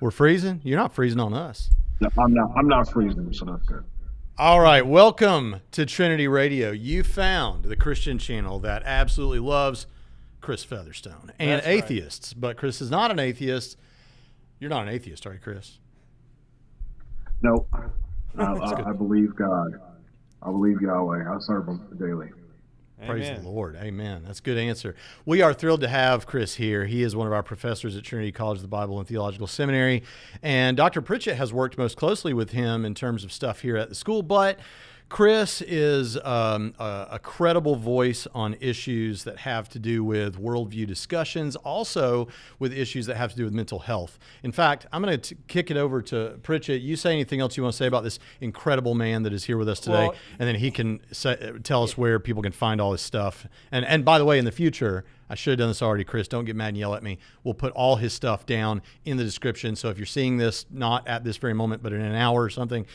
We're freezing? You're not freezing on us. No, I'm not. I'm not freezing, so that's good. All right, welcome to Trinity Radio. You found the Christian channel that absolutely loves Chris Featherstone and That's right. atheists, but Chris is not an atheist. You're not an atheist, are you, Chris? No, That's good. I believe God. I believe Yahweh. I serve Him daily. Praise Amen. the Lord. Amen. That's a good answer. We are thrilled to have Chris here. He is one of our professors at Trinity College of the Bible and Theological Seminary. And Dr. Pritchett has worked most closely with him in terms of stuff here at the school. But Chris is a credible voice on issues that have to do with worldview discussions, also with issues that have to do with mental health. In fact, I'm going to kick it over to Pritchett. You say anything else you want to say about this incredible man that is here with us today, Well, and then he can tell us where people can find all this stuff. And by the way, in the future, I should have done this already, Chris. Don't get mad and yell at me. We'll put all his stuff down in the description. So if you're seeing this not at this very moment, but in an hour or something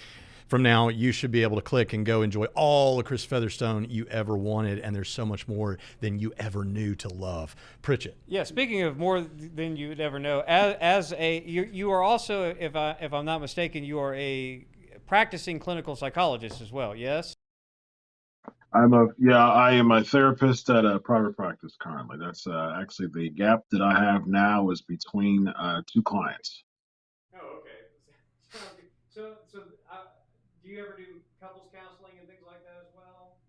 from now, you should be able to click and go enjoy all the Chris Featherstone you ever wanted. And there's so much more than you ever knew to love. Pritchett. yeah. Speaking of more than you would ever know, as a you are also, if I'm not mistaken, you are a practicing clinical psychologist as well. Yes. I am a therapist at a private practice currently. That's actually the gap that I have now is between two clients. Oh, okay. So, do you ever do couples counseling and things like that as well?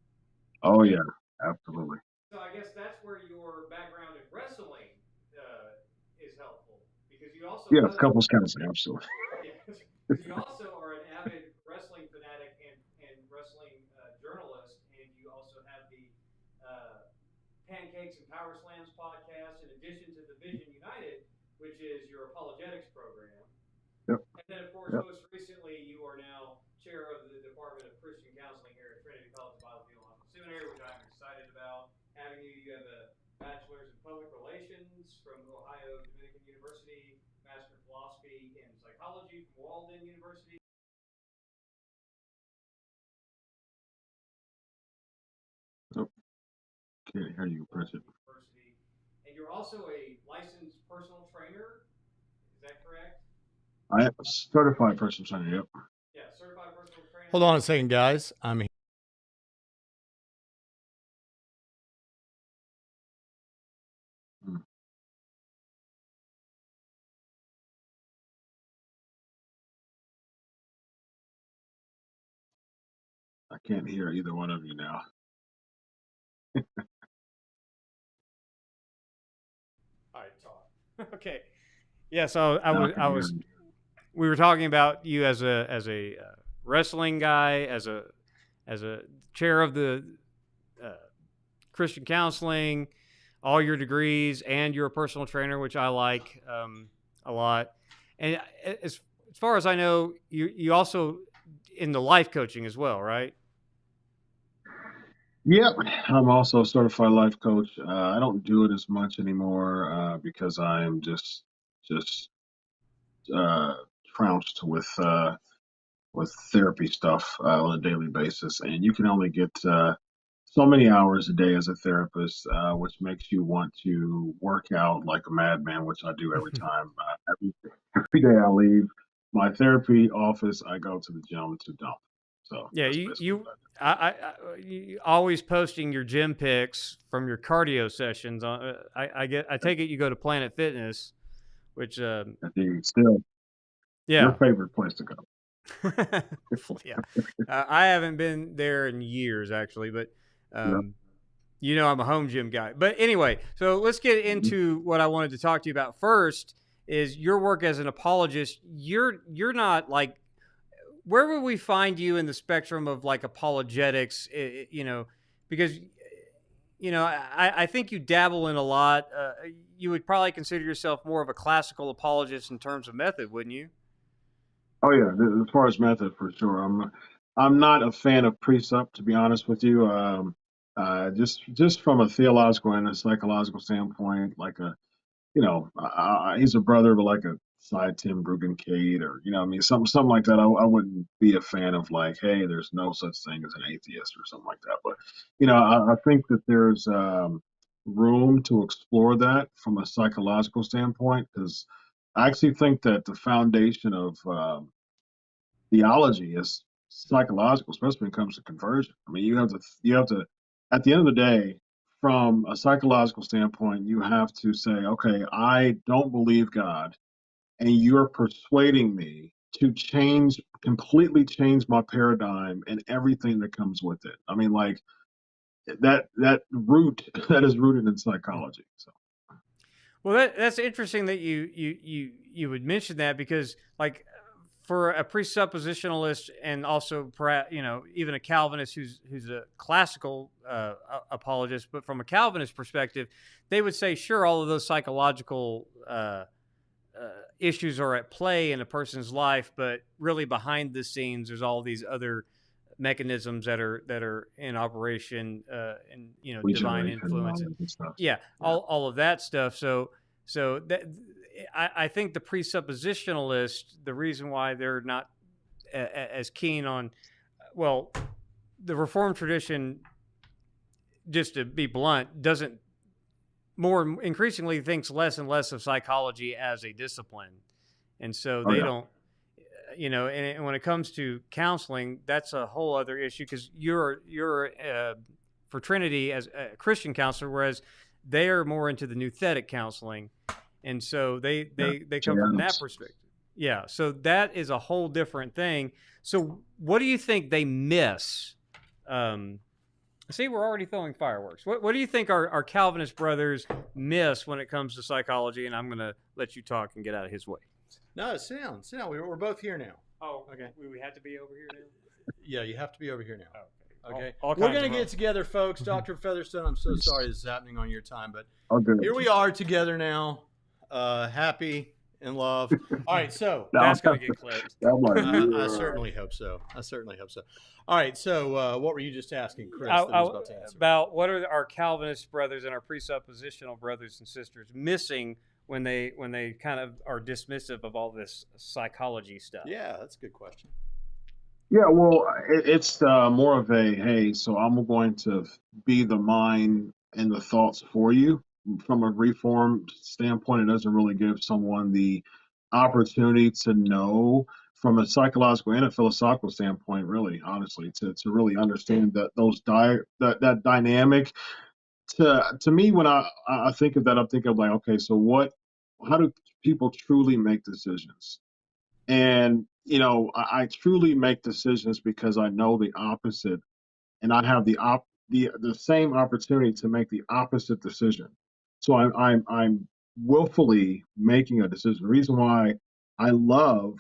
Oh yeah, absolutely. So I guess that's where your background in wrestling is helpful because you also Yeah, host. couples counseling, absolutely. Yeah, because you also are an avid wrestling fanatic and wrestling journalist, and you also have the uh, Pancakes and Power Slams podcast, in addition to the Vision United, which is your apologetics program. Yep, And then, of course, yep. most recently, you are now chair of the Department of Christian Counseling here at Trinity College of Bible Theological Seminary, which I'm excited about having you. You have a bachelor's in public relations from Ohio Dominican University, master of philosophy in psychology from Walden University. Oh, can't hear you, Bridget. University, and you're also a licensed personal trainer. Is that correct? I am a certified personal trainer. Yep. Yeah, certified personal trainer. Hold on a second, guys. I'm Hmm. I can't hear either one of you now. All right, talk. Okay. Yeah, so I Now I was can I hear was you. we were talking about you as a wrestling guy, as a chair of the uh, Christian counseling, all your degrees, and you're a personal trainer, which I like a lot. And as far as I know, you also in the life coaching as well, right? Yep, I'm also a certified life coach. I don't do it as much anymore because I'm just uh, trounced with therapy stuff on a daily basis, and you can only get so many hours a day as a therapist, which makes you want to work out like a madman, which I do every time. Every day I leave my therapy office, I go to the gym to dump. So Yeah, that's you basically you you always posting your gym pics from your cardio sessions. I take it you go to Planet Fitness, which what I do. Still, your yeah. favorite place to go. Yeah, I haven't been there in years actually, but Yep. um, I'm a home gym guy. But anyway, so let's get Mhm. into what I wanted to talk to you about first. Is your work as an apologist? You're not like where would we find you in the spectrum of like apologetics? Because I think you dabble in a lot. You would probably consider yourself more of a classical apologist in terms of method, wouldn't you? Oh yeah, as far as method for sure. I'm not a fan of precept to be honest with you. Just from a theological and a psychological standpoint, like he's a brother, but like a side Tim Bruggencade or I mean something like that. I wouldn't be a fan of like, hey, there's no such thing as an atheist or something like that. But I think that there's room to explore that from a psychological standpoint because I actually think that the foundation of theology is psychological, especially when it comes to conversion. I mean, you have to, at the end of the day, from a psychological standpoint, you have to say, okay, I don't believe God, and you're persuading me to completely change my paradigm and everything that comes with it. I mean, like that root that is rooted in psychology. So Well, that's interesting that you would mention that, because like for a presuppositionalist, and also perhaps even a Calvinist who's a classical apologist, but from a Calvinist perspective, they would say sure, all of those psychological issues are at play in a person's life, but really behind the scenes, there's all these other mechanisms that are in operation, and divine regeneration and all influence, that good stuff. yeah, Yeah. all of that stuff. So that I think the presuppositionalist, the reason why they're not as keen on, well, the Reformed tradition, just to be blunt, doesn't more increasingly thinks less and less of psychology as a discipline, and so Oh they yeah. don't. And when it comes to counseling, that's a whole other issue, because you're for Trinity as a Christian counselor, whereas they are more into the nouthetic counseling, and so they Yeah. Jay come from that Adams. perspective. Yeah, so that is a whole different thing. So what do you think they miss? See, we're already throwing fireworks. What do you think our Calvinist brothers miss when it comes to psychology? And I'm going to let you talk and get out of his way. No, sit down. Sit down. We're both here now. Oh, okay. We have to be over here now? Yeah, you have to be over here now. Oh, Okay. All We're kinds going of to get together, folks. Dr. Featherstone, I'm so sorry this is happening on your time, but Oh good. here we are together now, happy, in love. All right, so Now, That's going to get clipped. I'm like, I yeah. certainly hope so. I certainly hope so. All right, so what were you just asking, Chris, that I was about to answer? About what are our Calvinist brothers and our presuppositional brothers and sisters missing when they kind of are dismissive of all this psychology stuff? Yeah, that's a good question. Yeah, well, it's more of a hey, so I'm going to be the mind and the thoughts for you. From a reformed standpoint, it doesn't really give someone the opportunity to know from a psychological and a philosophical standpoint, really, honestly, to really understand that dynamic. To me, when I think of that, I'm thinking of like, okay, so how do people truly make decisions? And I truly make decisions because I know the opposite, and I have the same opportunity to make the opposite decision. So I'm willfully making a decision. The reason why I love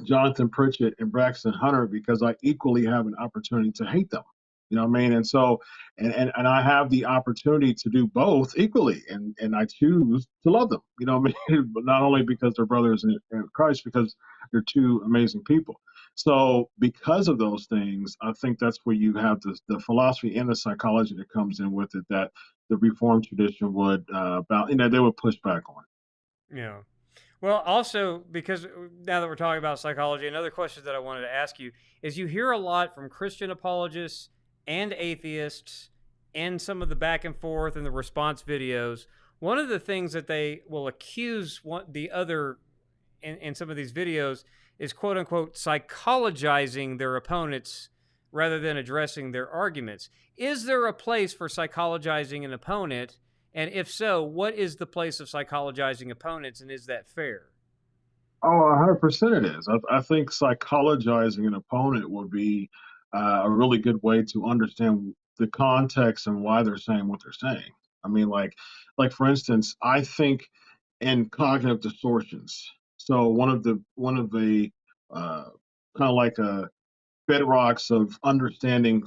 Jonathan Pritchett and Braxton Hunter, because I equally have an opportunity to hate them. You know what I mean? And so, and I have the opportunity to do both equally, and I choose to love them. You know what I mean? But not only because they're brothers in Christ, because they're two amazing people. So, because of those things, I think that's where you have the philosophy and the psychology that comes in with it, that the Reformed tradition would they would push back on. Yeah. Well, also, because now that we're talking about psychology, another question that I wanted to ask you is, you hear a lot from Christian apologists and atheists and some of the back and forth and the response videos. One of the things that they will accuse the other in some of these videos is, quote unquote, psychologizing their opponents rather than addressing their arguments. Is there a place for psychologizing an opponent? And if so, what is the place of psychologizing opponents, and is that fair? Oh, 100% it is. I think psychologizing an opponent would be a really good way to understand the context and why they're saying what they're saying. I mean, like for instance, I think in cognitive distortions. So one of the uh, kind of like a bedrocks of understanding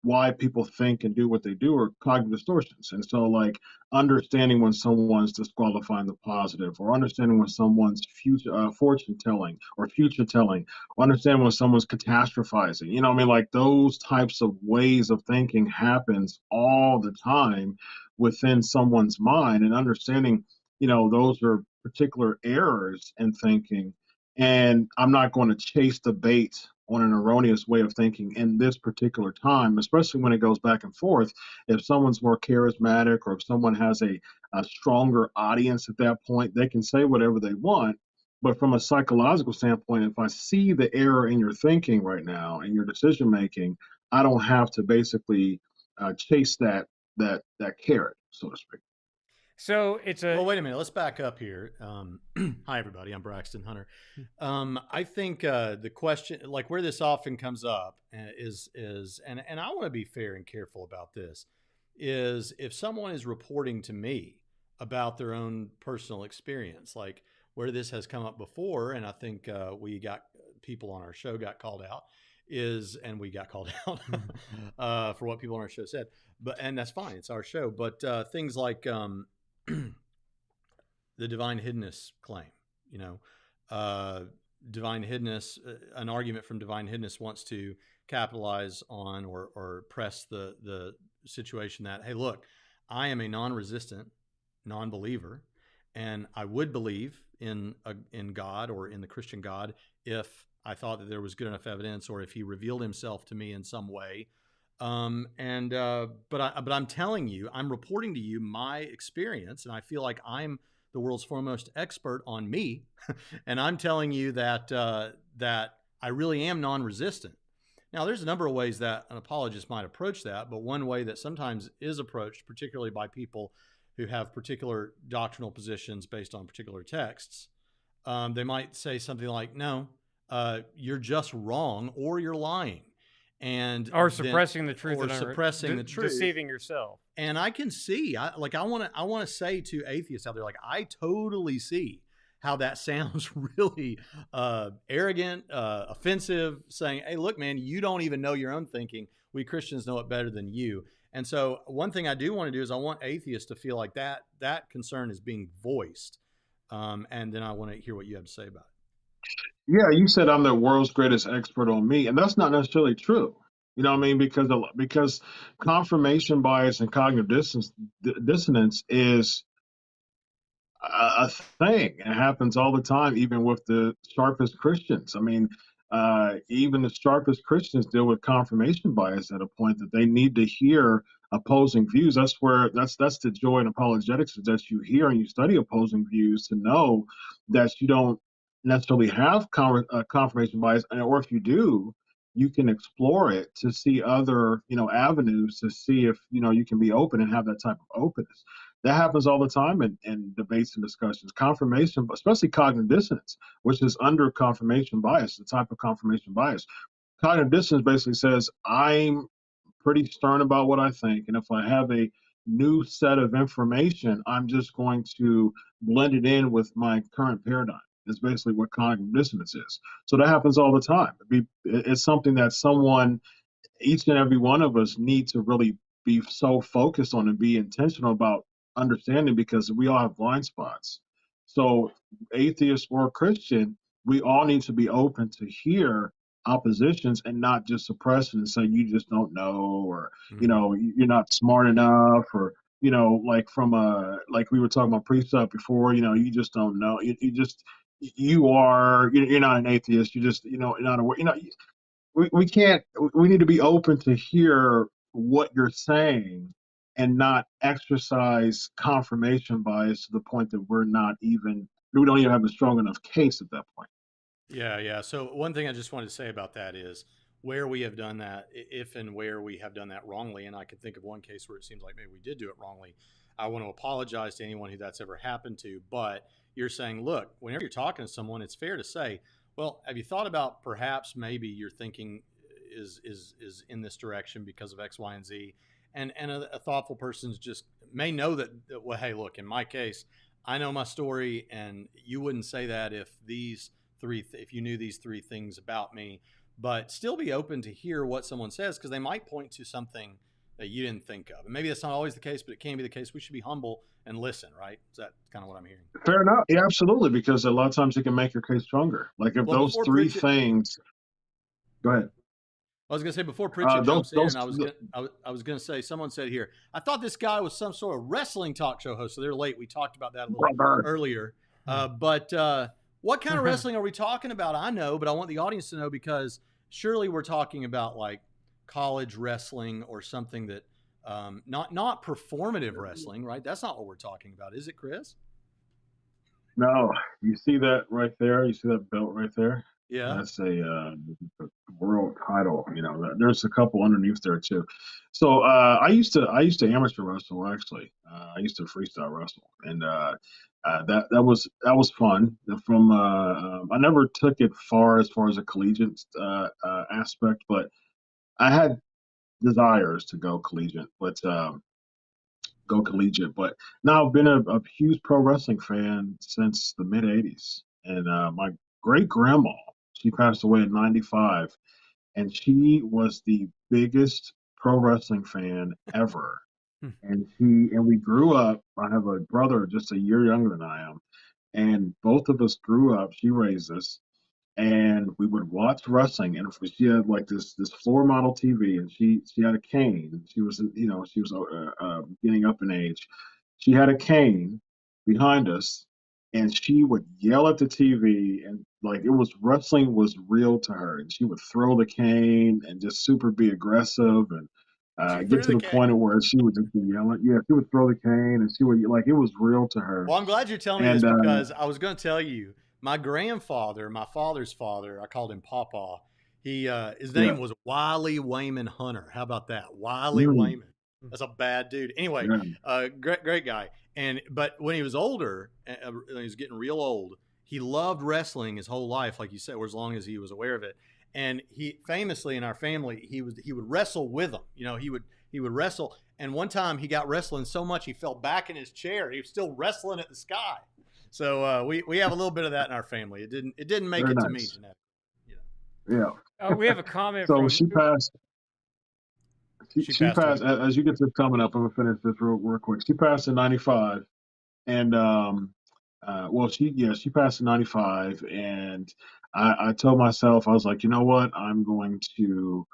why people think and do what they do are cognitive distortions. And so, like, understanding when someone's disqualifying the positive, or understanding when someone's future fortune telling or future telling, or understanding when someone's catastrophizing. You know, what I mean, like those types of ways of thinking happens all the time within someone's mind, and understanding, those are particular errors in thinking. And I'm not going to chase the bait on an erroneous way of thinking in this particular time, especially when it goes back and forth. If someone's more charismatic or if someone has a stronger audience at that point, they can say whatever they want. But from a psychological standpoint, if I see the error in your thinking right now and your decision making, I don't have to basically chase that carrot, so to speak. So it's a Well, wait a minute. Let's back up here. Hi, everybody. I'm Braxton Hunter. I think the question, like where this often comes up, is and I want to be fair and careful about this, is if someone is reporting to me about their own personal experience, like where this has come up before, and I think we got people on our show got called out, and we got called out for what people on our show said, and that's fine. It's our show, but things like the divine hiddenness claim, divine hiddenness, an argument from divine hiddenness wants to capitalize on or press the situation that, hey, look, I am a non-resistant non-believer, and I would believe in God or in the Christian God if I thought that there was good enough evidence or if he revealed himself to me in some way. But I'm telling you, I'm reporting to you my experience, and I feel like I'm the world's foremost expert on me, and I'm telling you that I really am non-resistant. Now, there's a number of ways that an apologist might approach that, but one way that sometimes is approached, particularly by people who have particular doctrinal positions based on particular texts, they might say something like, "No, you're just wrong, or you're lying." Or suppressing the truth, or suppressing the truth, deceiving yourself. And I can see, I want to say to atheists out there, like, I totally see how that sounds really arrogant, offensive, saying, "Hey, look, man, you don't even know your own thinking. We Christians know it better than you." And so, one thing I do want to do is I want atheists to feel like that concern is being voiced, and then I want to hear what you have to say about it. Yeah, you said I'm the world's greatest expert on me, and that's not necessarily true. You know what I mean? Because confirmation bias and cognitive dissonance is a thing. It happens all the time, even with the sharpest Christians. I mean, even the sharpest Christians deal with confirmation bias at a point that they need to hear opposing views. That's the joy in apologetics, is that you hear and you study opposing views to know that you don't necessarily have confirmation bias, or if you do, you can explore it to see other avenues to see if you can be open and have that type of openness. That happens all the time in debates and discussions. Confirmation, especially cognitive dissonance, which is under confirmation bias, the type of confirmation bias. Cognitive dissonance basically says, I'm pretty stern about what I think, and if I have a new set of information, I'm just going to blend it in with my current paradigm. Is basically what cognitive dissonance is. So that happens all the time. It's something that each and every one of us need to really be so focused on and be intentional about understanding, because we all have blind spots. So, atheist or Christian, we all need to be open to hear oppositions and not just suppress it and say you just don't know, or you're not smart enough, or like like we were talking about precept before, you just don't know. You're not an atheist. You just not aware. We can't. We need to be open to hear what you're saying and not exercise confirmation bias to the point that we don't even have a strong enough case at that point. Yeah. So one thing I just wanted to say about that is where we have done that, if and where we have done that wrongly, and I could think of one case where it seems like maybe we did do it wrongly. I want to apologize to anyone who that's ever happened to, but you're saying, look, whenever you're talking to someone, it's fair to say, well, have you thought about perhaps maybe your thinking is in this direction because of X, Y, and Z? And a thoughtful person just may know that, well, hey, look, in my case, I know my story, and you wouldn't say that if if you knew these three things about me, but still be open to hear what someone says, because they might point to something that you didn't think of. And maybe that's not always the case, but it can be the case. We should be humble and listen, right? Is that kind of what I'm hearing? Fair enough. Yeah, absolutely. Because a lot of times you can make your case stronger. Like if those three things. Go ahead. I was going to say, before Pritchett jumps in, I was going to say, someone said here, I thought this guy was some sort of wrestling talk show host. So they're late. We talked about that a little earlier. But what kind of wrestling are we talking about? I know, but I want the audience to know, because surely we're talking about like college wrestling or something that not performative wrestling, right? That's not what we're talking about, is it, Chris? No, you see that right there? You see that belt right there? Yeah. That's a world title. There's a couple underneath there too. So I used to amateur wrestle actually. I used to freestyle wrestle, and that was fun. I never took it far as a collegiate aspect, but I had desires to go collegiate. But now I've been a huge pro wrestling fan since the mid '80s, and my great grandma, she passed away in '95, and she was the biggest pro wrestling fan ever. Hmm. And we grew up. I have a brother just a year younger than I am, and both of us grew up. She raised us, and we would watch wrestling. And she had like this floor model TV, and she had a cane. She was getting up in age. She had a cane behind us, and she would yell at the TV, and like it was wrestling was real to her, and she would throw the cane and just super be aggressive and. She Get threw to the the cane. point where she would just be yelling. Yeah, she would throw the cane, and she would like it was real to her. Well, I'm glad you're telling me this And because I was going to tell you my grandfather, my father's father, I called him Papa. His yeah, name was Wiley Wayman Hunter. How about that? Wiley mm, Wayman. That's a bad dude. Anyway, yeah, great guy. But when he was older, when he was getting real old, he loved wrestling his whole life, like you said, or as long as he was aware of it. And he famously in our family, he would wrestle with them. He would wrestle. And one time he got wrestling so much he fell back in his chair. He was still wrestling at the sky. So we have a little bit of that in our family. It didn't make very it to me, nice. Jeanette. Yeah. We have a comment So from. she passed. She She passed away. passed as you get this coming up. I'm gonna finish this real quick. She passed in '95, and well, she passed in '95, and I told myself I was like, you know what, I'm going to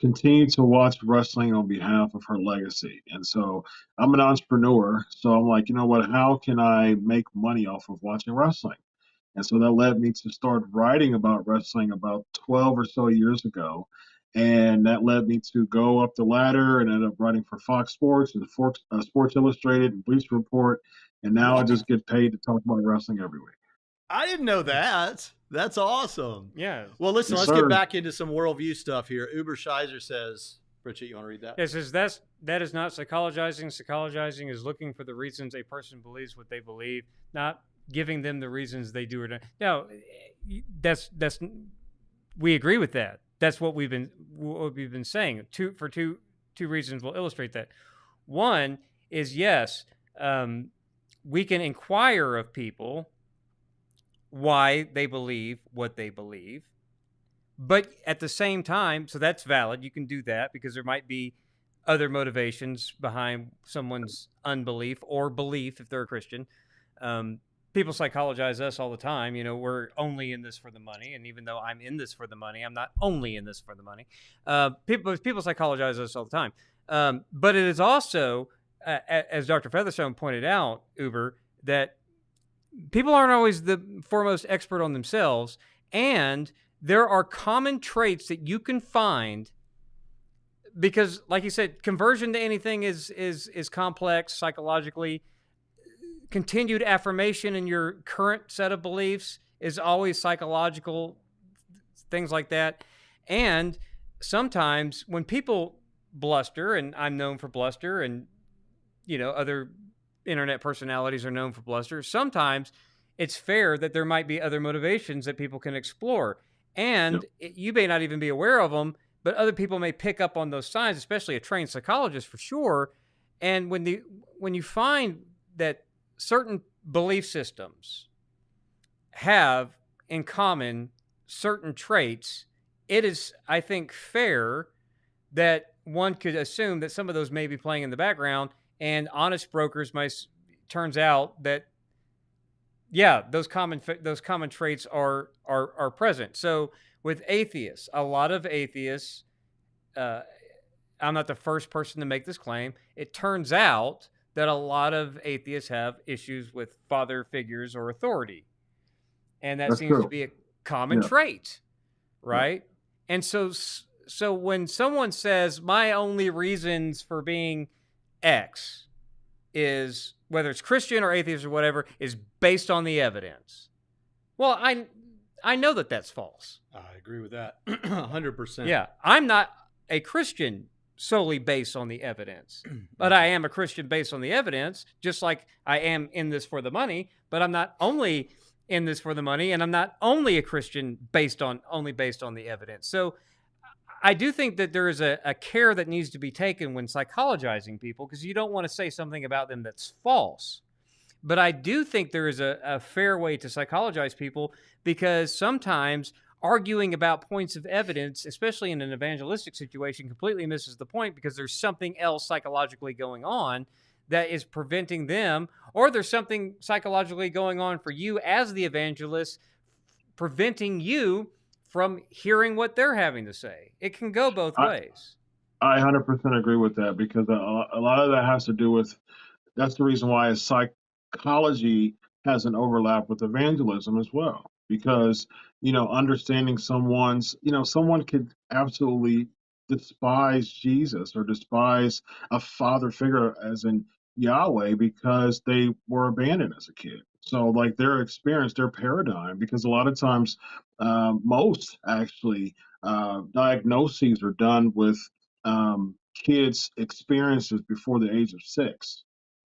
continue to watch wrestling on behalf of her legacy. And so I'm an entrepreneur, so I'm like, you know what, how can I make money off of watching wrestling? And so that led me to start writing about wrestling about 12 or so years ago. And that led me to go up the ladder and end up writing for Fox Sports and Sports Illustrated and Bleacher Report. And now I What? just get paid to talk about wrestling every week. I didn't know that. That's awesome. Yeah. Well, listen, Yes, let's get sir. back into some worldview stuff here. Uber Scheiser says, Bridget, you want to read that? It says that is not psychologizing. Psychologizing is looking for the reasons a person believes what they believe, not giving them the reasons they do or don't. Now, that's we agree with that. That's what we've been saying. Two reasons will illustrate that. One is yes, we can inquire of people why they believe what they believe. But at the same time, so that's valid. You can do that because there might be other motivations behind someone's unbelief or belief if they're a Christian. People psychologize us all the time. We're only in this for the money. And even though I'm in this for the money, I'm not only in this for the money. People psychologize us all the time. But it is also, as Dr. Featherstone pointed out, Uber, that people aren't always the foremost expert on themselves. And there are common traits that you can find because, like you said, conversion to anything is complex psychologically. Continued affirmation in your current set of beliefs is always psychological, things like that. And sometimes when people bluster, and I'm known for bluster, and other internet personalities are known for bluster, sometimes it's fair that there might be other motivations that people can explore. And you may not even be aware of them, but other people may pick up on those signs, especially a trained psychologist for sure. And when you find that certain belief systems have in common certain traits, it is, I think, fair that one could assume that some of those may be playing in the background, and honest brokers turns out that those common traits are present. So with atheists, a lot of atheists, I'm not the first person to make this claim. It turns out that a lot of atheists have issues with father figures or authority, and that That's seems to true. be a common Yeah. trait, Yeah. right? And so when someone says my only reasons for being X is, whether it's Christian or atheist or whatever, is based on the evidence. Well, I know that that's false. I agree with that 100%. Yeah, I'm not a Christian solely based on the evidence, but I am a Christian based on the evidence, just like I am in this for the money, but I'm not only in this for the money, and I'm not only a Christian only based on the evidence. So I do think that there is a care that needs to be taken when psychologizing people, because you don't want to say something about them that's false. But I do think there is a fair way to psychologize people, because sometimes arguing about points of evidence, especially in an evangelistic situation, completely misses the point, because there's something else psychologically going on that is preventing them, or there's something psychologically going on for you as the evangelist preventing you from hearing what they're having to say. It can go both ways. I 100% agree with that, because a lot of that has to do with, that's the reason why psychology has an overlap with evangelism as well. Because, understanding someone could absolutely despise Jesus or despise a father figure as in Yahweh because they were abandoned as a kid. So, like, their experience, their paradigm, because a lot of times, most actually, diagnoses are done with kids' experiences before the age of 6,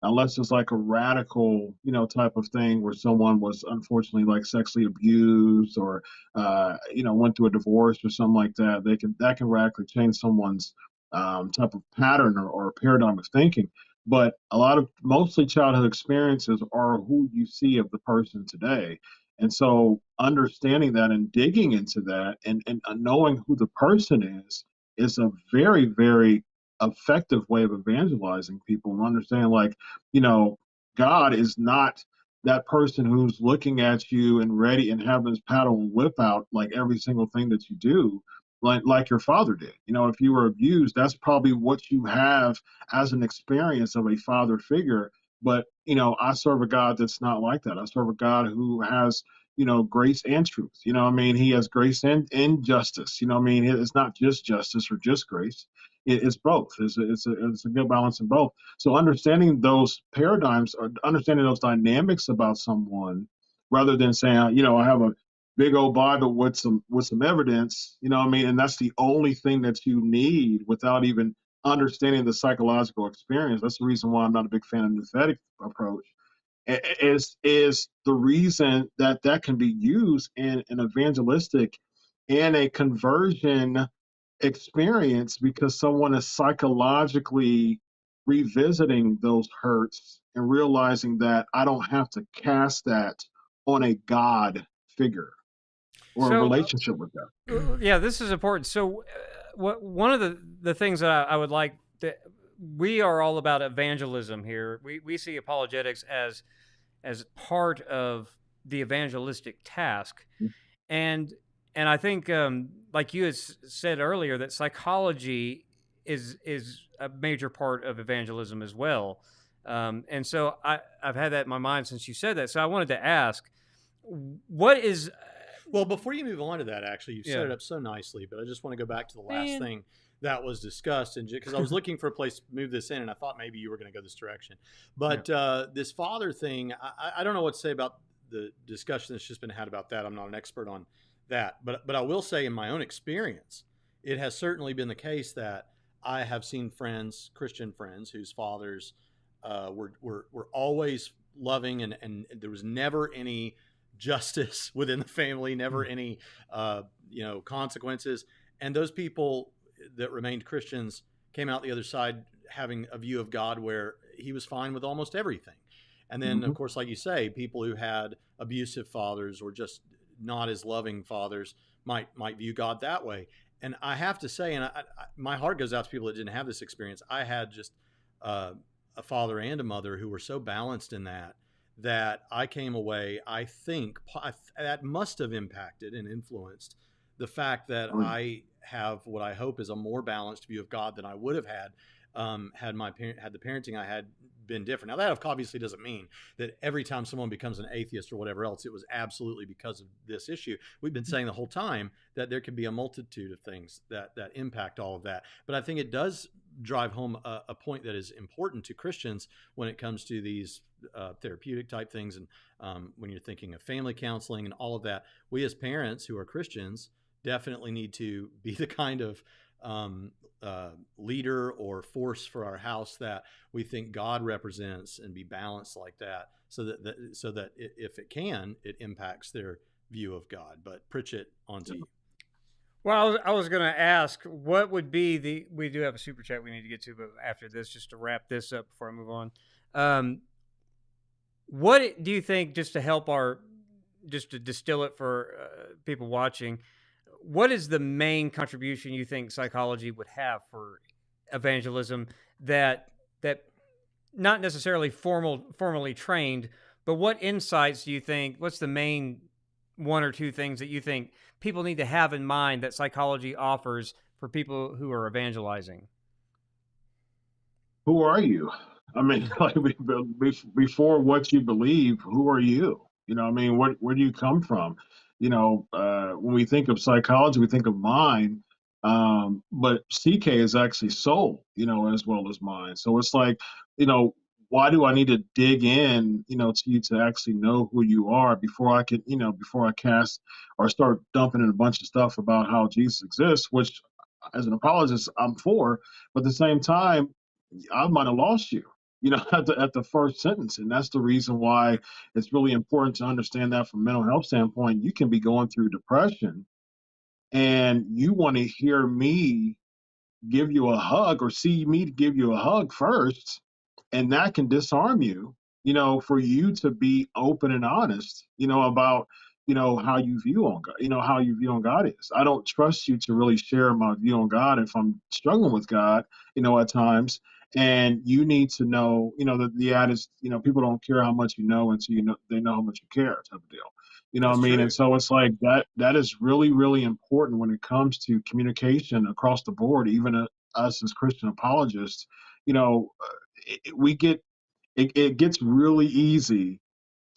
unless it's like a radical, type of thing where someone was unfortunately like sexually abused or, went through a divorce or something like that. That can radically change someone's type of pattern or paradigm of thinking. But mostly childhood experiences are who you see of the person today. And so understanding that and digging into that and knowing who the person is a very, very effective way of evangelizing people, and understand, like, God is not that person who's looking at you and ready and having his paddle and whip out like every single thing that you do, like your father did. If you were abused, that's probably what you have as an experience of a father figure. But I serve a God that's not like that. I serve a God who has grace and truth. What I mean? He has grace and justice. What I mean? It's not just justice or just grace. It's both. It's a good balance in both. So understanding those paradigms or understanding those dynamics about someone, rather than saying, I have a big old Bible with some evidence, what I mean, and that's the only thing that you need, without even understanding the psychological experience. That's the reason why I'm not a big fan of the nouthetic approach. Is the reason that can be used in an evangelistic and a conversion experience, because someone is psychologically revisiting those hurts and realizing that I don't have to cast that on a God figure or a relationship with that. Yeah, this is important. So, one of the things that I would like that we are all about evangelism here. We see apologetics as part of the evangelistic task, and I think, like you had said earlier, that psychology is a major part of evangelism as well. And so I've had that in my mind since you said that. So I wanted to ask, what is... Well, before you move on to that, actually, you set it up so nicely, but I just want to go back to the last thing that was discussed, and because I was looking for a place to move this in, and I thought maybe you were going to go this direction. But this father thing, I don't know what to say about the discussion that's just been had about that. I'm not an expert on that, but I will say, in my own experience, it has certainly been the case that I have seen friends, Christian friends, whose fathers were always loving, and there was never any justice within the family, never any consequences, and those people that remained Christians came out the other side having a view of God where he was fine with almost everything. And then, of course, like you say, people who had abusive fathers or just not as loving fathers might view God that way. And I have to say, and my heart goes out to people that didn't have this experience. I had just a father and a mother who were so balanced in that I came away, I think that must have impacted and influenced the fact that I have what I hope is a more balanced view of God than I would have had had the parenting I had been different. Now that obviously doesn't mean that every time someone becomes an atheist or whatever else, it was absolutely because of this issue. We've been saying the whole time that there can be a multitude of things that impact all of that. But I think it does drive home a point that is important to Christians when it comes to these therapeutic type things, and when you're thinking of family counseling and all of that. We as parents who are Christians definitely need to be the kind of leader or force for our house that we think God represents, and be balanced like that, so that if it can, it impacts their view of God. But Pritchett, on to you. Well, I was going to ask, what would be we do have a super chat we need to get to, but after this, just to wrap this up before I move on. What do you think, just to distill it for people watching, what is the main contribution you think psychology would have for evangelism that not necessarily formally trained, but what insights do you think, what's the main one or two things that you think people need to have in mind that psychology offers for people who are evangelizing? Who are you? I mean, like before what you believe, who are you? I mean, where do you come from? When we think of psychology, we think of mind, but CK is actually soul, as well as mind. So it's like, you know, why do I need to dig in, to you to actually know who you are before I can, before I cast or start dumping in a bunch of stuff about how Jesus exists, which as an apologist, I'm for, but at the same time, I might have lost you, at the first sentence. And that's the reason why it's really important to understand that from a mental health standpoint. You can be going through depression and you want to hear me give you a hug or see me give you a hug first, and that can disarm you, for you to be open and honest, about, how you view on God, how you view on God is. I don't trust you to really share my view on God if I'm struggling with God, at times. And you need to know, that the ad is, people don't care how much you know until they know how much you care, type of deal. What That's I mean? true. And so it's like that is really, really important when it comes to communication across the board, even us as Christian apologists. We get it gets really easy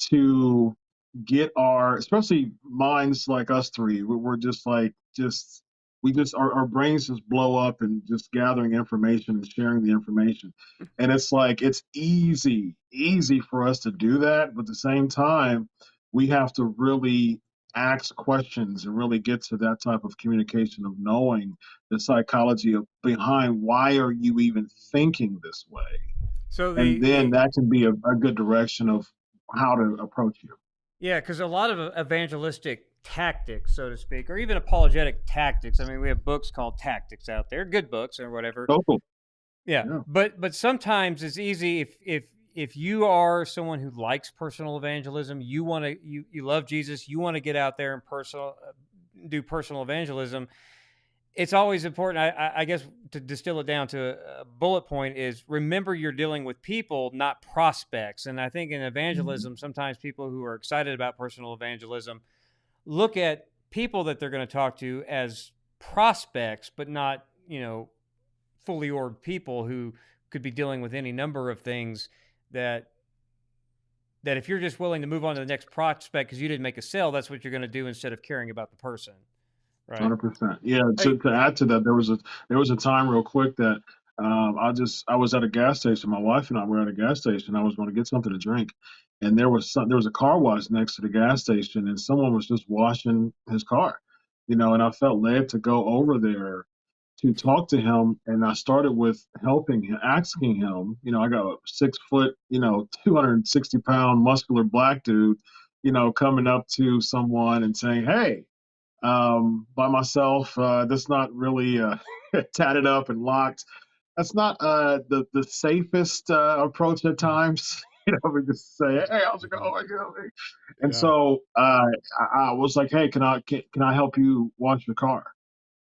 to get especially minds like us three. We're just like, we just, our brains just blow up and just gathering information and sharing the information. And it's like, it's easy for us to do that. But at the same time, we have to really ask questions and really get to that type of communication of knowing the psychology behind why are you even thinking this way, So and then that can be a good direction of how to approach you. yeah, because a lot of evangelistic tactics, so to speak, or even apologetic tactics. I mean, we have books called Tactics out there, good books or whatever. So cool. Yeah, Yeah. but sometimes it's easy if you are someone who likes personal evangelism, you love Jesus, you want to get out there and do personal evangelism. It's always important, I guess, to distill it down to a bullet point is remember you're dealing with people, not prospects. And I think in evangelism, sometimes people who are excited about personal evangelism look at people that they're going to talk to as prospects, but not, fully orbed people who could be dealing with any number of things that if you're just willing to move on to the next prospect because you didn't make a sale, that's what you're going to do instead of caring about the person. Right. 100%. Yeah. Hey, To add to that, there was a time real quick that I was at a gas station. My wife and I were at a gas station. I was going to get something to drink, and there was a car wash next to the gas station, and someone was just washing his car, and I felt led to go over there to talk to him, and I started with helping him, asking him. I got a 6 foot, 260 pound muscular black dude, coming up to someone and saying, "Hey, by myself. That's not really tatted up and locked. That's not the safest approach at times. We just say, "Hey, how's it going?" And yeah. so I was like, "Hey, can I help you wash your car?"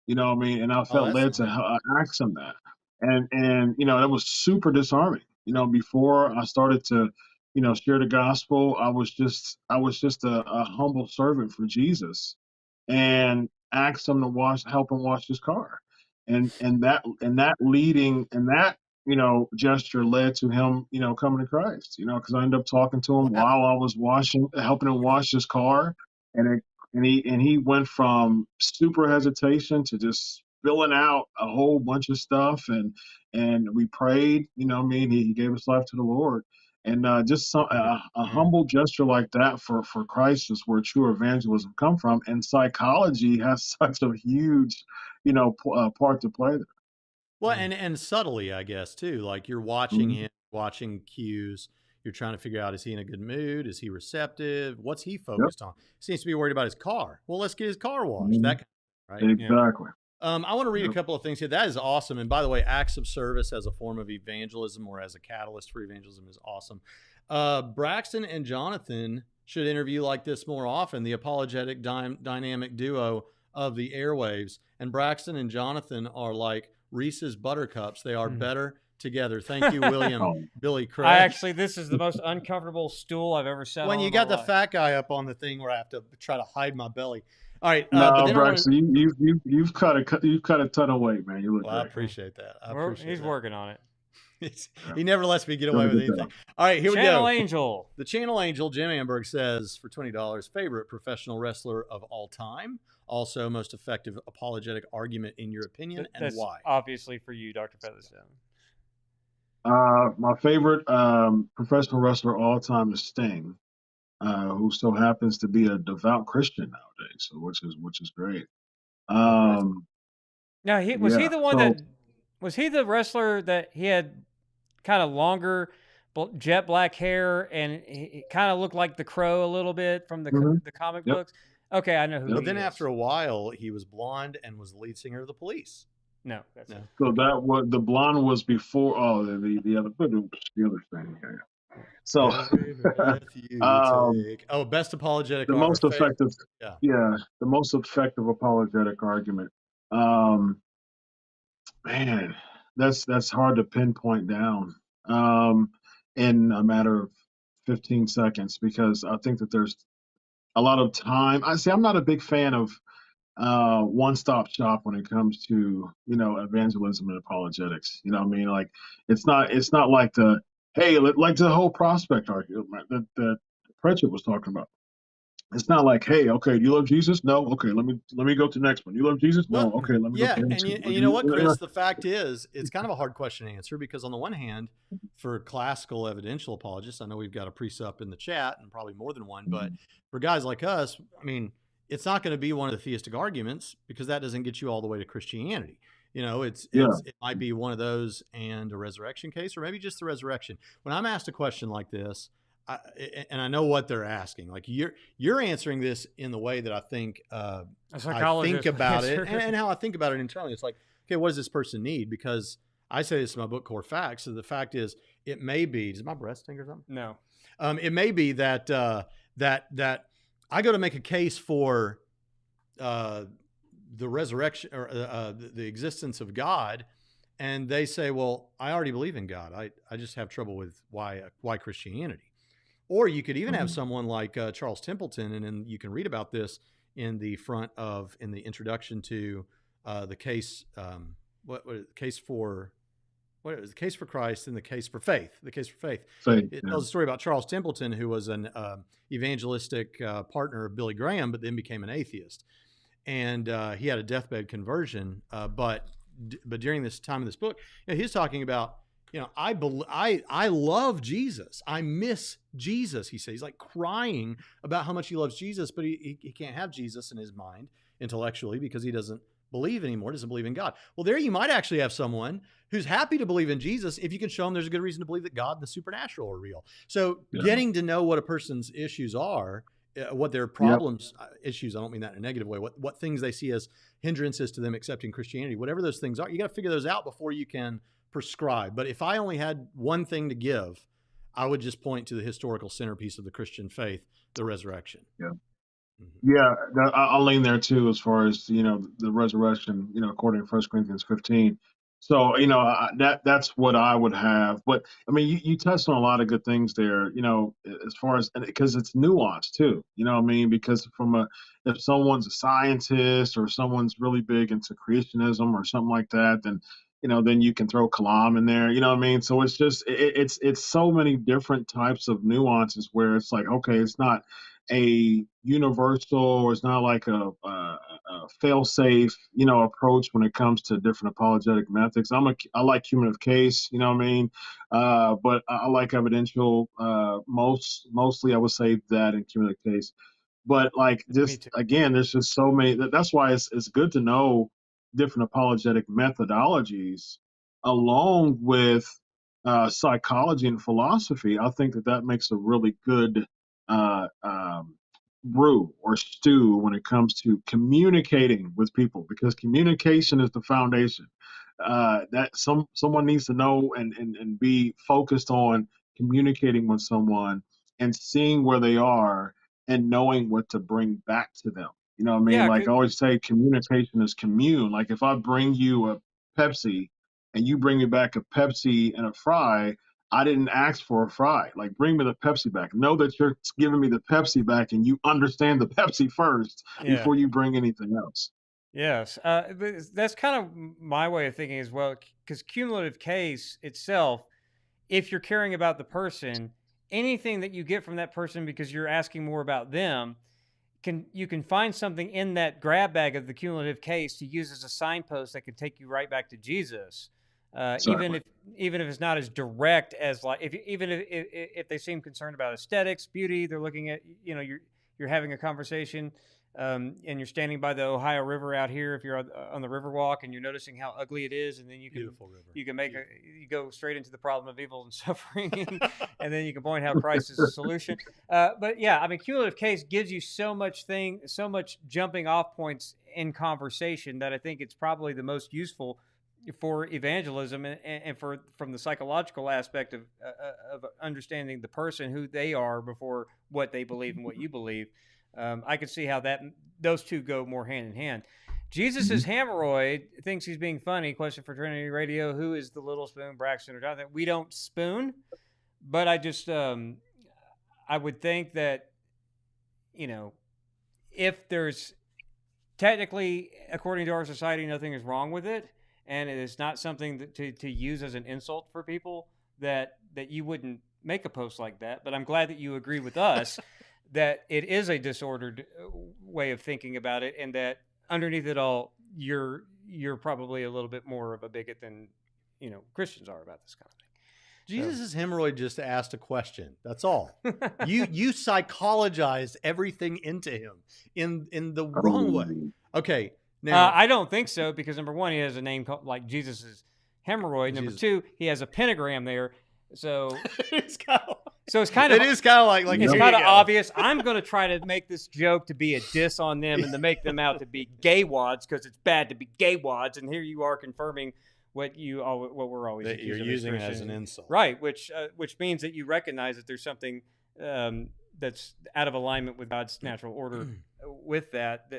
What I mean? And I Oh, felt that's led to nice. ask him that, and that was super disarming. Before I started to share the gospel, I was just a humble servant for Jesus, and asked him to help him wash his car. And that leading and that gesture led to him, coming to Christ. Because I ended up talking to him Wow. while I was helping him wash his car, and he went from super hesitation to just spilling out a whole bunch of stuff, and we prayed. He gave his life to the Lord, and just a humble gesture like that for Christ is where true evangelism come from, and psychology has such a huge, part to play there. Well, and subtly, I guess too. Like you're watching Mhm. him, watching cues. You're trying to figure out: is he in a good mood? Is he receptive? What's he Yep. focused on? Seems to be worried about his car. Well, let's get his car washed. Mhm. That kind of, right? Yeah. Exactly. I want to read a Yep. couple of things here. That is awesome. And by the way, acts of service as a form of evangelism or as a catalyst for evangelism is awesome. Braxton and Jonathan should interview like this more often. The apologetic dynamic duo of the airwaves. And Braxton and Jonathan are like Reese's Buttercups. They are better together. Thank you, William Oh, Billy Craig. This is the most uncomfortable stool I've ever sat on. When you in got my the life. fat guy up on the thing where I have to try to hide my belly. All right, no, but then I want to. Braxton, you've cut a ton of weight, man. You look Well, I great. appreciate that. He's working on it. He never lets me get Doing away a with good anything. job. All right, here we Channel go. Angel. The Channel Angel, Jim Amberg, says for $20, favorite professional wrestler of all time. Also, most effective apologetic argument in your opinion, and That's why? obviously for you, Dr. Featherstone. My favorite professional wrestler of all time is Sting, who so happens to be a devout Christian nowadays, so which is great. Oh, praise. Now, was he Yeah. the one So that was he the wrestler that he had kind of longer jet black hair and he kind of looked like the Crow a little bit from mhm. the comic Yep. books? Okay, I know who Yep. But he then is. after a while, he was blonde and was the lead singer of the Police. No, that's No. it. So that was the blonde was before. Oh, the other thing. Yeah. So, Every breath you um, take. Oh, best apologetic the most effective, yeah. yeah, the most effective apologetic argument. Um, Man, that's hard to pinpoint down in a matter of 15 seconds because I think that there's a lot of time. I'm not a big fan of one-stop shop when it comes to evangelism and apologetics. You know what I mean? Like it's not like the like the whole prospect argument that Pritchett was talking about. It's not like, hey, okay, do you love Jesus? No, okay, let me go to the next one. You love Jesus? No, Well, okay, let me go to yeah, the and next you, one. and you know what, Chris? The fact is, it's kind of a hard question to answer because on the one hand, for classical evidential apologists, I know we've got a precept in the chat and probably more than one, but for guys like us, I mean, it's not going to be one of the theistic arguments because that doesn't get you all the way to Christianity. Yeah. It might be one of those and a resurrection case, or maybe just the resurrection. When I'm asked a question like this, and I know what they're asking. Like you're answering this in the way that I think A I psychologist think about it, answer. and how I think about it internally. It's like, okay, what does this person need? Because I say this in my book, Core Facts. So the fact is, it may be. Does my breast stink or something? No. It may be that that I go to make a case for the resurrection or the existence of God, and they say, well, I already believe in God. I just have trouble with why Christianity. Or you could even have someone like Charles Templeton, and then you can read about this in the introduction to the case. The case for the case for Christ and the case for faith. The case for faith. Faith, It yeah. tells a story about Charles Templeton, who was an evangelistic partner of Billy Graham, but then became an atheist, and he had a deathbed conversion. But during this time of this book, he's talking about. I love Jesus. I miss Jesus. He says he's like crying about how much he loves Jesus, but he can't have Jesus in his mind intellectually because he doesn't believe anymore, doesn't believe in God. Well, there you might actually have someone who's happy to believe in Jesus if you can show them there's a good reason to believe that God and the supernatural are real. So getting to know what a person's issues are, what their problems, issues, I don't mean that in a negative way, what things they see as hindrances to them accepting Christianity, whatever those things are, you got to figure those out before you can prescribe. But if I only had one thing to give, I would just point to the historical centerpiece of the Christian faith, the resurrection. Yeah. Yeah, I'll lean there too, as far as the resurrection. According to 1 Corinthians 15. So that's what I would have. But I mean, you touched on a lot of good things there. As far as because it's nuanced too. You know what I mean? Because if someone's a scientist or someone's really big into creationism or something like that, then then you can throw kalam in there. You know what I mean? So it's just it's so many different types of nuances where it's like, okay, it's not a universal, or it's not like a fail-safe, approach when it comes to different apologetic methods. I like cumulative case, you know what I mean, but I like evidential. Mostly, I would say that in cumulative case. But like, Me just too. again, there's just so many. That's why it's good to know different apologetic methodologies along with psychology and philosophy. I think that makes a really good uh, um, brew or stew when it comes to communicating with people, because communication is the foundation. That someone needs to know and be focused on communicating with someone and seeing where they are and knowing what to bring back to them. You know what I mean? Yeah, Like I always say, communication is commune. Like if I bring you a Pepsi and you bring me back a Pepsi and a fry, I didn't ask for a fry. Like bring me the Pepsi back. Know that you're giving me the Pepsi back and you understand the Pepsi first yeah. before you bring anything else. Yes, but that's kind of my way of thinking as well. Because cumulative case itself, if you're caring about the person, anything that you get from that person because you're asking more about them, you can find something in that grab bag of the cumulative case to use as a signpost that could take you right back to Jesus. Even Exactly. if it's not as direct as like if they seem concerned about aesthetics, beauty, they're looking at you're having a conversation, and you're standing by the Ohio River out here. If you're on the Riverwalk and you're noticing how ugly it is, and then Beautiful river. you can you go straight into the problem of evil and suffering, and then you can point how Christ is the solution. But yeah, I mean, cumulative case gives you so much jumping off points in conversation that I think it's probably the most useful for evangelism and for from the psychological aspect of understanding the person, who they are before what they believe and what you believe. I could see how those two go more hand in hand. Jesus' hemorrhoid thinks he's being funny. Question for Trinity Radio: who is the little spoon, Braxton or Jonathan? We don't spoon, but I just I would think that if there's technically, according to our society, nothing is wrong with it, and it is not something to use as an insult for people, that you wouldn't make a post like that. But I'm glad that you agree with us that it is a disordered way of thinking about it, and that underneath it all, you're probably a little bit more of a bigot than Christians are about this kind of thing. Jesus' hemorrhoid just asked a question. That's all. You psychologized everything into him in the wrong way. Okay, now I don't think so, because number one, he has a name called like Jesus' hemorrhoid. Number two, he has a pentagram there, so it's kind of it's kind of like it's kind of obvious. I'm going to try to make this joke to be a diss on them and to make them out to be gay wads, because it's bad to be gay wads, and here you are confirming what we're always that you're using it as an insult, right? Which means that you recognize that there's something that's out of alignment with God's natural order. With that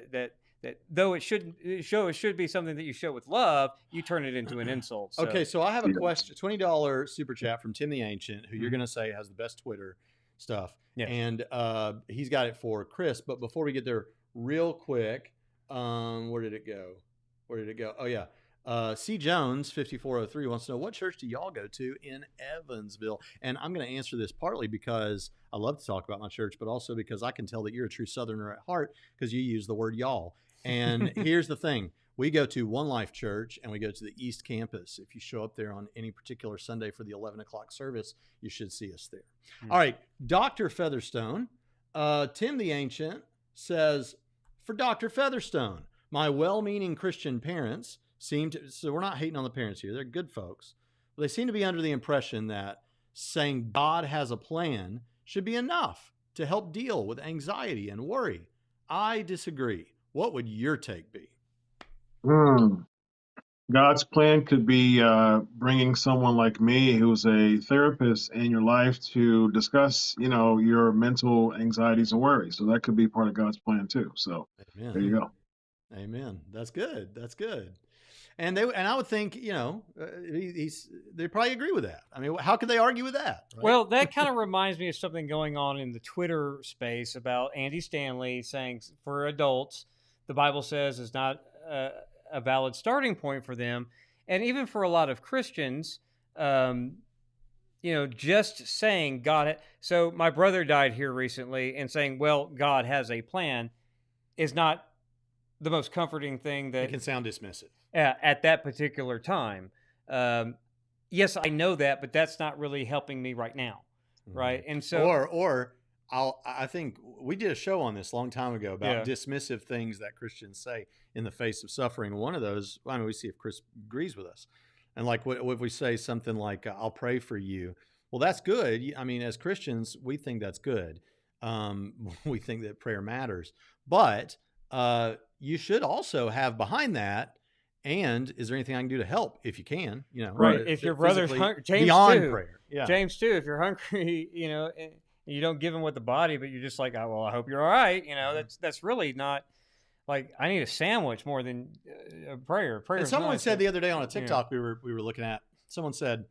though it should be something that you show with love, you turn it into an insult. So. Okay, so I have a question. $20 super chat from Tim the Ancient, who you're going to say has the best Twitter stuff, and he's got it for Chris. But before we get there, real quick, where did it go? Oh yeah. C. Jones 5403 wants to know, what church do y'all go to in Evansville? And I'm going to answer this partly because I love to talk about my church, but also because I can tell that you're a true Southerner at heart because you use the word y'all. And here's the thing. We go to One Life Church, and we go to the East Campus. If you show up there on any particular Sunday for the 11 o'clock service, you should see us there. All right. Dr. Featherstone, Tim the Ancient says, for Dr. Featherstone, my well-meaning Christian parents so we're not hating on the parents here. They're good folks. But they seem to be under the impression that saying God has a plan should be enough to help deal with anxiety and worry. I disagree. What would your take be? God's plan could be bringing someone like me, who's a therapist, in your life to discuss, your mental anxieties and worries. So that could be part of God's plan too. So Amen. There you go. Amen. That's good. And I would think, they probably agree with that. I mean, how could they argue with that? Right? Well, that kind of reminds me of something going on in the Twitter space about Andy Stanley saying for adults, the Bible says is not a valid starting point for them. And even for a lot of Christians, just saying God. So my brother died here recently, and saying, "Well, God has a plan," is not the most comforting thing. That it can sound dismissive at that particular time. Yes, I know that, but that's not really helping me right now, right? And so, I think we did a show on this a long time ago about dismissive things that Christians say in the face of suffering. One of those, I mean, we see if Chris agrees with us. And like, what if we say something like, "I'll pray for you"? Well, that's good. I mean, as Christians, we think that's good. We think that prayer matters, but you should also have behind that. And is there anything I can do to help if you can? Right. If your brother's hungry, James beyond too, prayer, James too. If you're hungry, and you don't give him with the body, but you're just like, "Oh, well, I hope you're all right." That's really not like, I need a sandwich more than a prayer. Prayer. And someone said the other day on a TikTok we were looking at. Someone said,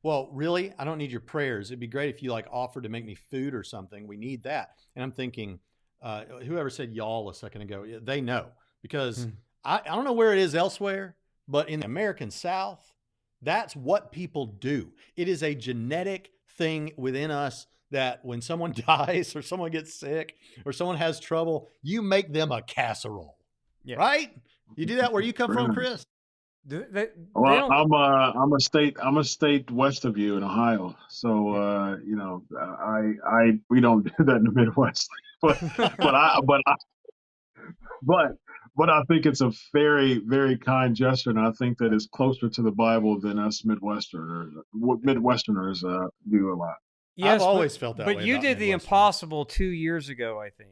"Well, really, I don't need your prayers. It'd be great if you like offered to make me food or something. We need that." And I'm thinking, whoever said y'all a second ago, they know, because I don't know where it is elsewhere, but in the American South, that's what people do. It is a genetic thing within us that when someone dies or someone gets sick or someone has trouble, you make them a casserole, right? You do that where you come from, Chris? Well, I'm a state west of you in Ohio, so we don't do that in the Midwest, but I think it's a very, very kind gesture, and I think that it's closer to the Bible than us Midwesterners do a lot. Yes, I've always felt that way. But you did the impossible 2 years ago, I think.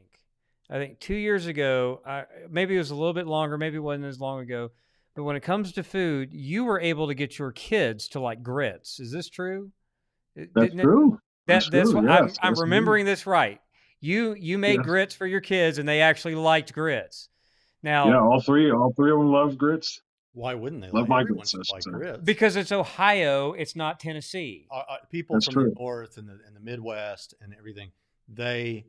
2 years ago, maybe it was a little bit longer, maybe it wasn't as long ago. But when it comes to food, you were able to get your kids to like grits. Is this true? That's true. That's true. I'm remembering this right. You made grits for your kids, and they actually liked grits. Now, all three of them love grits. Why wouldn't they? Love my grits, grits. Because it's Ohio, it's not Tennessee. People from the North and the Midwest and everything, they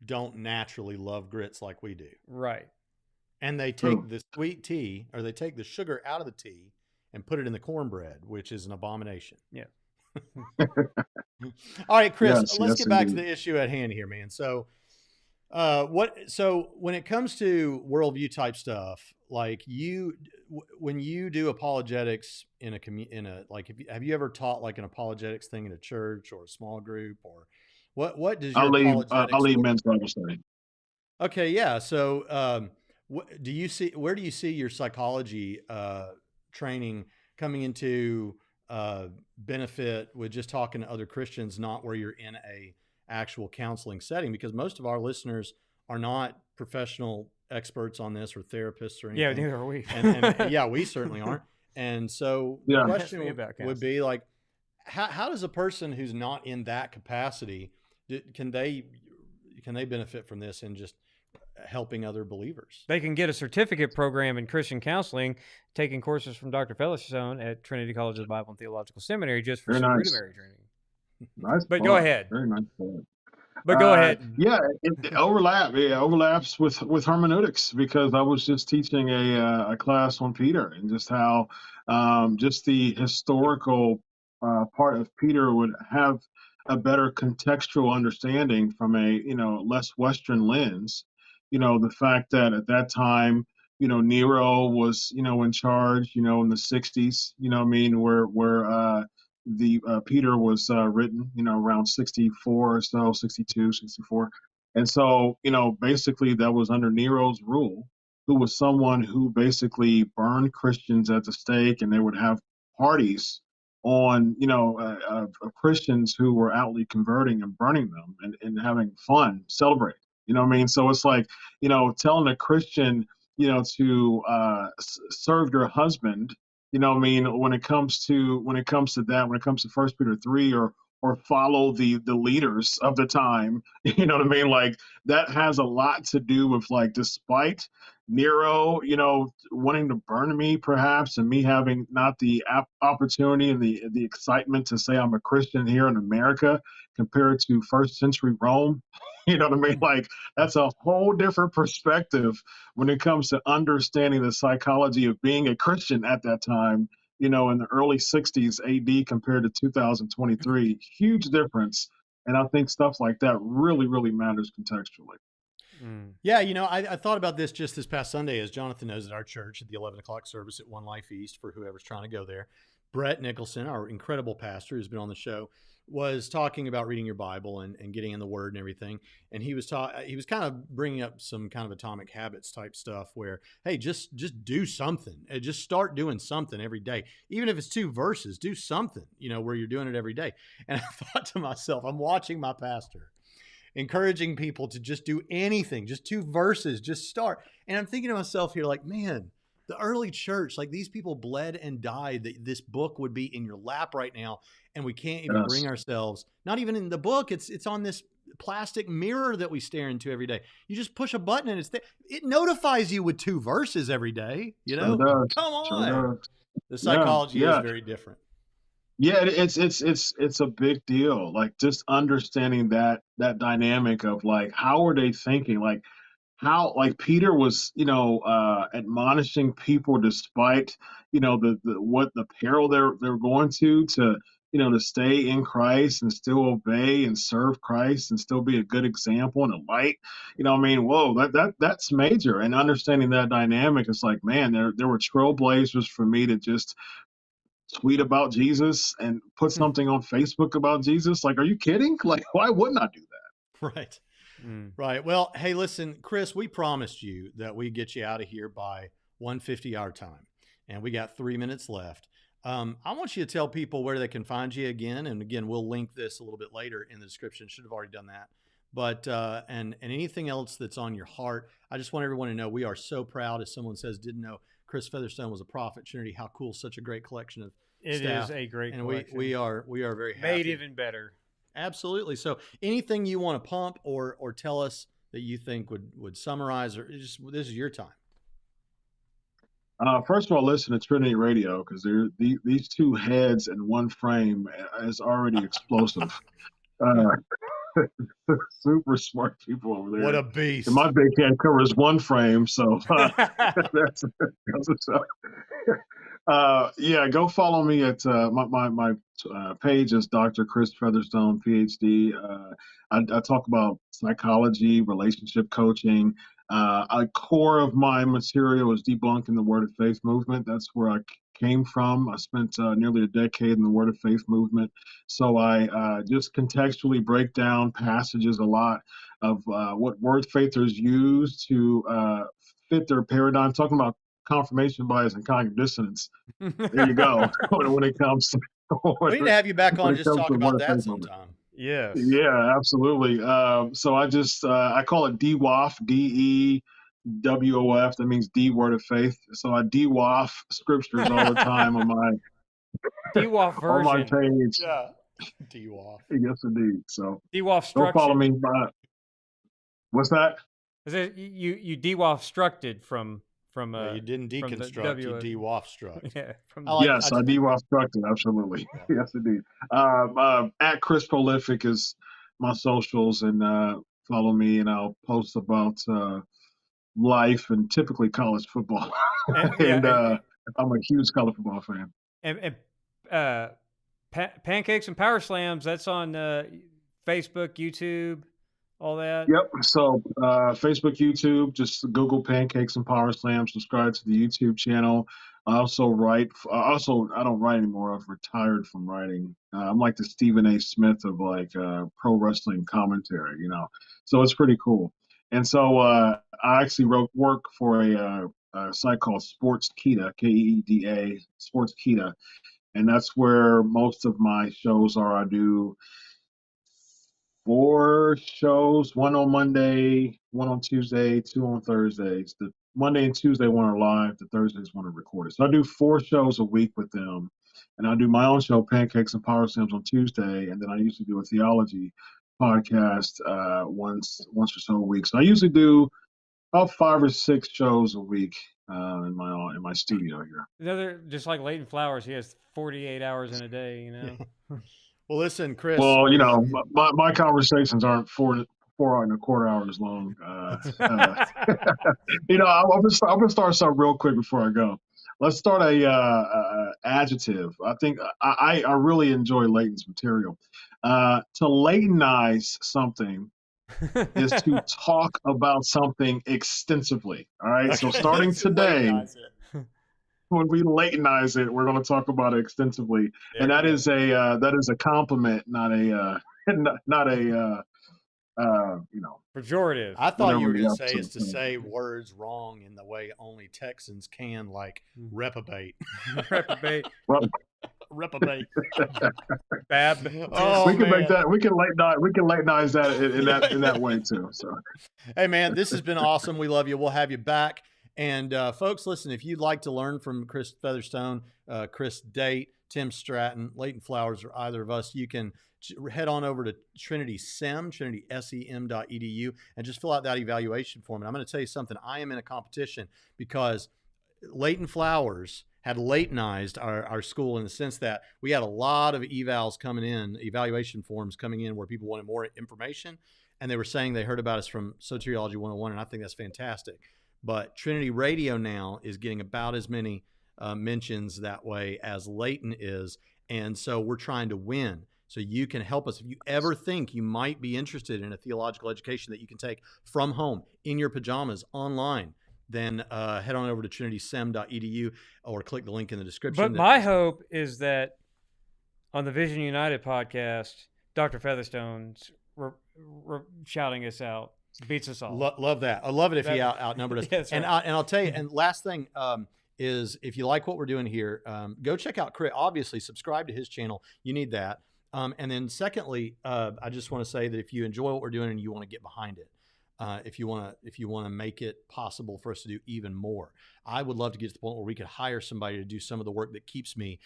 don't naturally love grits like we do. Right. And they take the sweet tea, or they take the sugar out of the tea and put it in the cornbread, which is an abomination. Yeah. All right, Chris, let's get back to the issue at hand here, man. So, when it comes to worldview type stuff, like when you do apologetics have you ever taught like an apologetics thing in a church or a small group, or what does your I'll lead men's Bible study. Okay. Yeah. So, where do you see your psychology, training coming into, benefit with just talking to other Christians, not where you're in a actual counseling setting? Because most of our listeners are not professional experts on this or therapists or anything. Yeah, neither are we. and we certainly aren't. And so the question would be like, how does a person who's not in that capacity, can they benefit from this and just helping other believers? They can get a certificate program in Christian counseling, taking courses from Dr. Featherstone at Trinity College of the Bible and Theological Seminary, just for rudimentary training. Nice. But go ahead. Very nice. But go ahead. Yeah, it overlaps with hermeneutics, because I was just teaching a class on Peter, and just how just the historical part of Peter would have a better contextual understanding from a less Western lens. The fact that at that time, Nero was in charge, in the 60s. Where the Peter was written, around 64 or so, 62, 64. And so, basically that was under Nero's rule, who was someone who basically burned Christians at the stake, and they would have parties on, Christians who were outly converting and burning them, and having fun, celebrating. So it's like, telling a Christian, to serve your husband, when it comes to that, when it comes to First Peter 3, or follow the leaders of the time, like that has a lot to do with, like, despite Nero, wanting to burn me perhaps, and me having not the opportunity and the excitement to say I'm a Christian here in America compared to first century Rome. Like, that's a whole different perspective when it comes to understanding the psychology of being a Christian at that time, in the early 60s AD compared to 2023. Huge difference. And I think stuff like that really, really matters contextually. Yeah, I thought about this just this past Sunday, as Jonathan knows, at our church at the 11 o'clock service at One Life East for whoever's trying to go there. Brett Nicholson, our incredible pastor who's been on the show, was talking about reading your Bible and getting in the Word and everything. And he was kind of bringing up some kind of atomic habits type stuff where, hey, just do something. Just start doing something every day. Even if it's 2 verses, do something, where you're doing it every day. And I thought to myself, I'm watching my pastor encouraging people to just do anything, just 2 verses, just start. And I'm thinking to myself here, like, man, the early church, like these people bled and died that this book would be in your lap right now. And we can't even bring ourselves, not even in the book. It's on this plastic mirror that we stare into every day. You just push a button and it notifies you with 2 verses every day. Come on. The psychology is very different. Yeah, it's a big deal. Like just understanding that dynamic of like how are they thinking? Like how like Peter was, admonishing people despite, the peril they're going to stay in Christ and still obey and serve Christ and still be a good example and a light. Whoa, that's major. And understanding that dynamic is like, man, there were trailblazers for me to just tweet about Jesus and put something on Facebook about Jesus. Like, are you kidding? Like, why wouldn't I do that? Right. Right. Well, hey, listen, Chris, we promised you that we get you out of here by 1:50 our time, and we got 3 minutes left. I want you to tell people where they can find you again. And again, we'll link this a little bit later in the description. Should have already done that. But, and anything else that's on your heart. I just want everyone to know we are so proud. As someone says, didn't know Chris Featherstone was a prophet. Trinity, how cool. Such a great collection of staff. It is a great and collection. we are very happy. Made even better. Absolutely. So anything you want to pump or tell us that you think would summarize, or just this is your time. First of all, listen to Trinity Radio because these 2 heads in one frame is already explosive. Super smart people over there. What a beast! And my big head covers 1 frame, so that's what's up. Yeah, go follow me at my page is Dr. Chris Featherstone, PhD. I talk about psychology, relationship coaching. A core of my material is debunking the Word of Faith movement. That's where I came from. I spent nearly a decade in the Word of Faith movement. So I just contextually break down passages a lot of what word faithers use to fit their paradigm. Talking about confirmation bias and cognitive dissonance. There you go. when it comes to we need to have you back on and just talk about that sometime. Yes. Yeah, absolutely. So I just I call it DWOF, DEWOF. That means D Word of Faith. So I DWOF scriptures all the time on my DWOF version. On my page. Yeah. DWOF. Yes, indeed. So DWOF structured. Go follow me. What's that? Is it you DWOF structed from you didn't deconstruct, you DWOF struct. Yeah, yes, I DWOF structed, absolutely. Yeah. Yes, indeed. At Chris Prolific is my socials, and follow me, and I'll post about life and typically college football. And I'm a huge college football fan. And Pancakes and Power Slams, that's on Facebook, YouTube, all that? Yep. So Facebook, YouTube, just Google Pancakes and Power Slam, subscribe to the YouTube channel. I also write. I don't write anymore. I've retired from writing. I'm like the Stephen A. Smith of like pro wrestling commentary, So it's pretty cool. And so I actually work for a site called Sports Kita, KEDA, Sports Kita. And that's where most of my shows are. I do 4 shows, 1 on Monday, 1 on Tuesday, 2 on Thursdays. The Monday and Tuesday one are live. The Thursdays one are recorded. So I do 4 shows a week with them. And I do my own show, Pancakes and Power Slams, on Tuesday. And then I usually do a theology podcast once or so a week. So I usually do about 5 or 6 shows a week in my studio here. Just like Leighton Flowers, he has 48 hours in a day, Well, listen, Chris. Well, my conversations aren't 4.25 hours long. I'm gonna start something real quick before I go. let's start a adjective. I think I really enjoy Leighton's material. To Laytonize something is to talk about something extensively. All right. So Okay, starting to today, Laytonize it. when we Laytonize it, we're going to talk about it extensively, There and you go. that is a compliment, not a not a Pejorative. I thought you whatever were going the to say is episode to says. say words wrong in the way only Texans can, like reprobate. Reprobate. Well, Reprobate. Bab. Oh we can make man. that. We can Laytonize that in that way too. So Hey man, this has been awesome. We love you. We'll have you back. And folks, listen, if you'd like to learn from Chris Featherstone, Chris Date, Tim Stratton, Leighton Flowers, or either of us, you can head on over to Trinity SEM, trinitysem.edu, and just fill out that evaluation form. And I'm going to tell you something. I am in a competition because Leighton Flowers had Laytonized our school in the sense that we had a lot of evals coming in, evaluation forms coming in where people wanted more information. And they were saying they heard about us from Soteriology 101, and I think that's fantastic. But Trinity Radio now is getting about as many mentions that way as Leighton is. And so we're trying to win. So you can help us. If you ever think you might be interested in a theological education that you can take from home, in your pajamas, online, then head on over to trinitysem.edu or click the link in the description. But my hope is that on the Vision United podcast, Dr. Featherstone's shouting us out, beats us all. Love that. I love it if he outnumbered us. Yeah, and right. I'll tell you, and last thing is if you like what we're doing here, go check out Chris. Obviously, subscribe to his channel. You need that. And then secondly, I just want to say that if you enjoy what we're doing and you want to get behind it, if you want to make it possible for us to do even more, I would love to get to the point where we could hire somebody to do some of the work that keeps me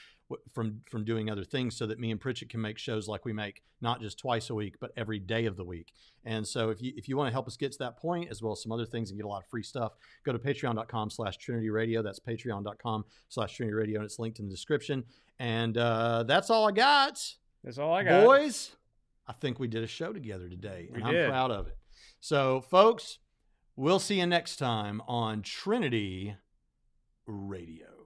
from doing other things, so that me and Pritchett can make shows like we make, not just twice a week, but every day of the week. And so if you want to help us get to that point, as well as some other things and get a lot of free stuff, go to patreon.com/Trinity Radio. That's patreon.com/Trinity Radio, and it's linked in the description. And that's all I got. That's all I got. Boys, I think we did a show together today, and I'm proud of it. So, folks, we'll see you next time on Trinity Radio.